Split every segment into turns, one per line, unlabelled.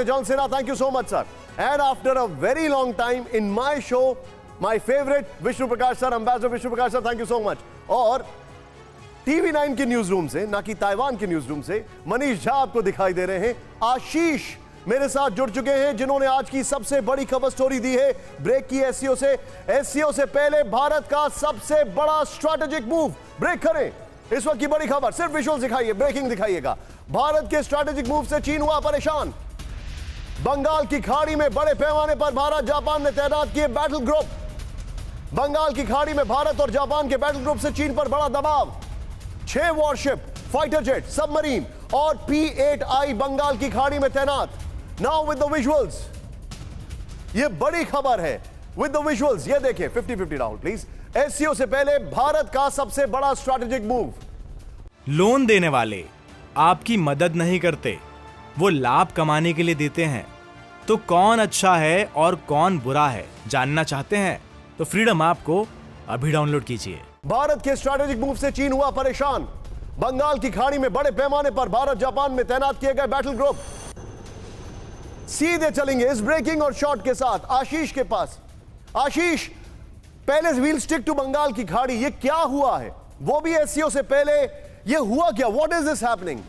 Dr. John Cena, thank you so much, sir. And after a very long time in my show, my favorite Vishnu Prakash sir, Ambassador Vishnu Prakash sir, thank you so much. और TV9 के news room से, ना कि Taiwan के news room से, मनीष झा आपको दिखाई दे रहे हैं। आशीष मेरे साथ जुड़ चुके हैं, जिन्होंने आज की सबसे बड़ी खबर स्टोरी दी है ब्रेक की एससीओ से। एससीओ से पहले भारत का सबसे बड़ा स्ट्रैटेजिक मूव। ब्रेक करें, इस वक्त की बड़ी खबर, सिर्फ विजुअल्स दिखाइए, ब्रेकिंग दिखाइएगा। भारत के स्ट्रैटेजिक मूव से चीन हुआ परेशान। बंगाल की खाड़ी में बड़े पैमाने पर भारत जापान ने तैनात किए बैटल ग्रुप। बंगाल की खाड़ी में भारत और जापान के बैटल ग्रुप से चीन पर बड़ा दबाव। 6 वॉरशिप, फाइटर जेट, सबमरीन और P-8I बंगाल की खाड़ी में तैनात। नाउ विद द विजुअल्स, ये बड़ी खबर है विद द विजुअल्स। ये देखिए, 50-50 राउंड प्लीज। एससीओ से पहले भारत का सबसे बड़ा स्ट्रैटेजिक मूव।
लोन देने वाले आपकी मदद नहीं करते, वो लाभ कमाने के लिए देते हैं। तो कौन अच्छा है और कौन बुरा है, जानना चाहते हैं तो फ्रीडम ऐप को अभी डाउनलोड कीजिए।
भारत के स्ट्रैटेजिक मूव से चीन हुआ परेशान। बंगाल की खाड़ी में बड़े पैमाने पर भारत जापान में तैनात किए गए बैटल ग्रुप। सीधे चलेंगे इस ब्रेकिंग और शॉट के साथ आशीष के पास। आशीष, पहले व्हील स्टिक टू बंगाल की खाड़ी, ये क्या हुआ है? वो भी एससीओ से पहले, ये हुआ क्या? What is this happening?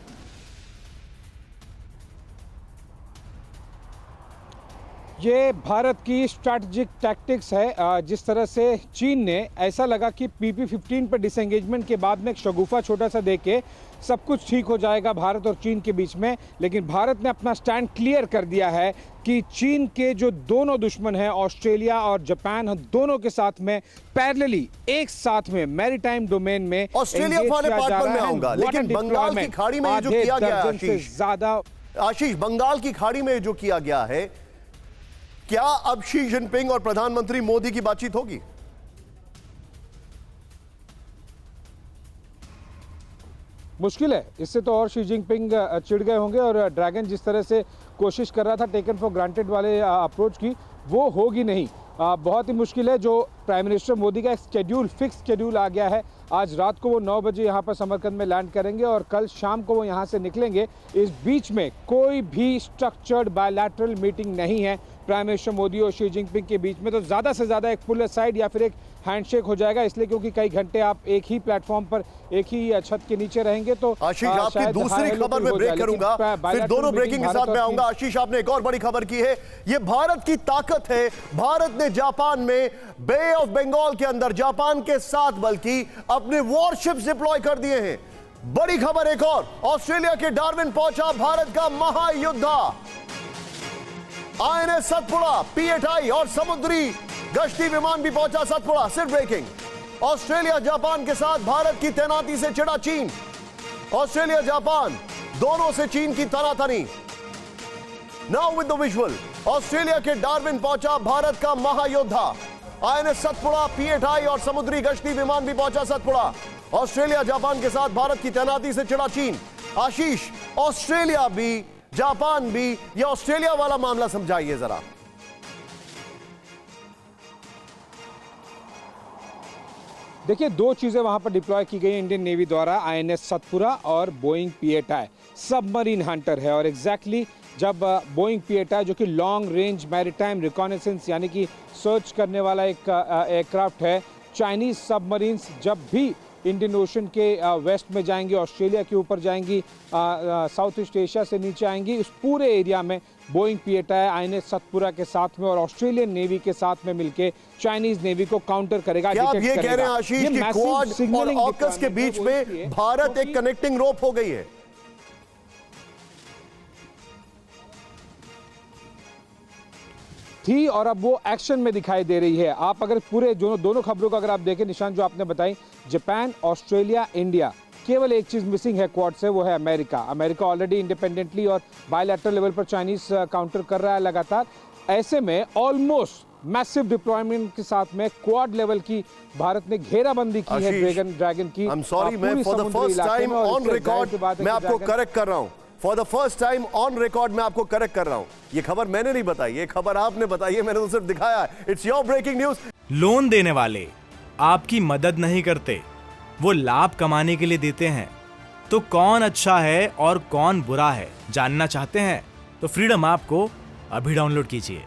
ये भारत की स्ट्रैटेजिक टैक्टिक्स है। जिस तरह से चीन ने, ऐसा लगा कि PP-15 पर डिसएंगेजमेंट के बाद में एक शगुफा छोटा सा दे के सब कुछ ठीक हो जाएगा भारत और चीन के बीच में, लेकिन भारत ने अपना स्टैंड क्लियर कर दिया है कि चीन के जो दोनों दुश्मन हैं, ऑस्ट्रेलिया और जापान, दोनों के साथ में पैरेलली एक साथ में मैरीटाइम डोमेन में
ऑस्ट्रेलिया वाले पार्ट पर मैं आऊंगा, लेकिन बंगाल की खाड़ी में जो किया गया आशीष, बंगाल की खाड़ी में जो किया गया है, क्या अब शी जिनपिंग और प्रधानमंत्री मोदी की बातचीत होगी?
मुश्किल है, इससे तो और शी जिनपिंग चिढ़ गए होंगे और ड्रैगन जिस तरह से कोशिश कर रहा था टेकन फॉर ग्रांटेड वाले अप्रोच की, वो होगी नहीं। बहुत ही मुश्किल है। जो प्राइम मिनिस्टर मोदी का एक शेड्यूल, फिक्स शेड्यूल आ गया है। आज रात को वो 9 बजे यहाँ पर समरकंद में लैंड करेंगे और कल शाम को वो यहाँ से निकलेंगे। इस बीच में कोई भी स्ट्रक्चर्ड बायलैटरल मीटिंग नहीं है प्राइम मिनिस्टर मोदी और शी जिनपिंग के बीच में। तो ज़्यादा से ज़्यादा एक पुल असाइड या फिर एक हैंडशेक हो जाएगा, इसलिए क्योंकि कई घंटे आप एक ही प्लेटफॉर्म पर, एक ही छत के नीचे रहेंगे। तो
आशीष, आपकी दूसरी खबर में ब्रेक करूंगा, फिर दोनों ब्रेकिंग के साथ में आऊंगा। आशीष, आपने एक और बड़ी खबर की है, ये भारत की ताकत है। भारत ने जापान में बे ऑफ बंगाल के अंदर, जापान के साथ बल्कि, अपने वॉरशिप्स डिप्लॉय कर दिए हैं। बड़ी खबर एक और, ऑस्ट्रेलिया के डार्विन पहुंचा भारत का महायोद्धा। INS सतपुड़ा, P-8I और समुद्री गश्ती विमान भी पहुंचा सतपुड़ा। सिर्फ ब्रेकिंग, ऑस्ट्रेलिया जापान के साथ भारत की तैनाती से चिढ़ा चीन। ऑस्ट्रेलिया जापान दोनों से चीन की तनातनी। Now with the visual, Australia के डार्विन पहुंचा भारत का महायोद्धा। INS सतपुड़ा, P-8I और समुद्री गश्ती विमान भी पहुंचा सतपुड़ा। ऑस्ट्रेलिया जापान के साथ भारत की तैनाती से चिढ़ा चीन। आशीष, ऑस्ट्रेलिया भी, जापान भी, ये ऑस्ट्रेलिया वाला मामला समझाइए जरा।
देखिए, 2 चीजें वहां पर डिप्लॉय की गई इंडियन नेवी द्वारा, INS सतपुड़ा और बोइंग P-8I सबमरीन हंटर है। और एग्जैक्टली जब बोइंग P-8I जो कि लॉन्ग रेंज मैरीटाइम रिकॉनेसेंस यानी कि सर्च करने वाला एक एयरक्राफ्ट है, चाइनीज सबमरीन्स जब भी इंडियन ओशन के वेस्ट में जाएंगी, ऑस्ट्रेलिया के ऊपर जाएंगी, साउथ ईस्ट एशिया से नीचे आएंगी, उस पूरे एरिया में बोइंग P-8I INS सतपुड़ा के साथ में और ऑस्ट्रेलियन नेवी के साथ में मिलकर चाइनीज नेवी को काउंटर करेगा।
क्या आप ये कह रहे हैं आशीष कि क्वाड और ऑकस के बीच में भारत एक कनेक्टिंग रोप हो गई है?
थी और अब वो एक्शन में दिखाई दे रही है। आप अगर पूरे दोनों खबरों को अगर आप देखें, निशान जो आपने बताई, जापान, ऑस्ट्रेलिया, इंडिया, केवल एक चीज मिसिंग है क्वाड से, वो है अमेरिका। अमेरिका ऑलरेडी इंडिपेंडेंटली और बायलैटरल लेवल पर चाइनीज काउंटर कर रहा है लगातार। ऐसे में ऑलमोस्ट मैसिव डिप्लॉयमेंट के साथ में क्वाड लेवल की भारत ने घेराबंदी की है ड्रैगन की।
I'm sorry, मैं for the first time on record मैं आपको करेक्ट कर रहा हूं। For the first time on record मैं आपको करेक्ट कर रहा हूं। ये खबर मैंने नहीं बताई, ये खबर आपने बताई है, मैंने तो सिर्फ दिखाया है। It's your breaking news.
Loan देने वाले आपकी मदद नहीं करते, वो लाभ कमाने के लिए देते हैं। तो कौन अच्छा है और कौन बुरा है, जानना चाहते हैं तो फ्रीडम ऐप को अभी डाउनलोड कीजिए।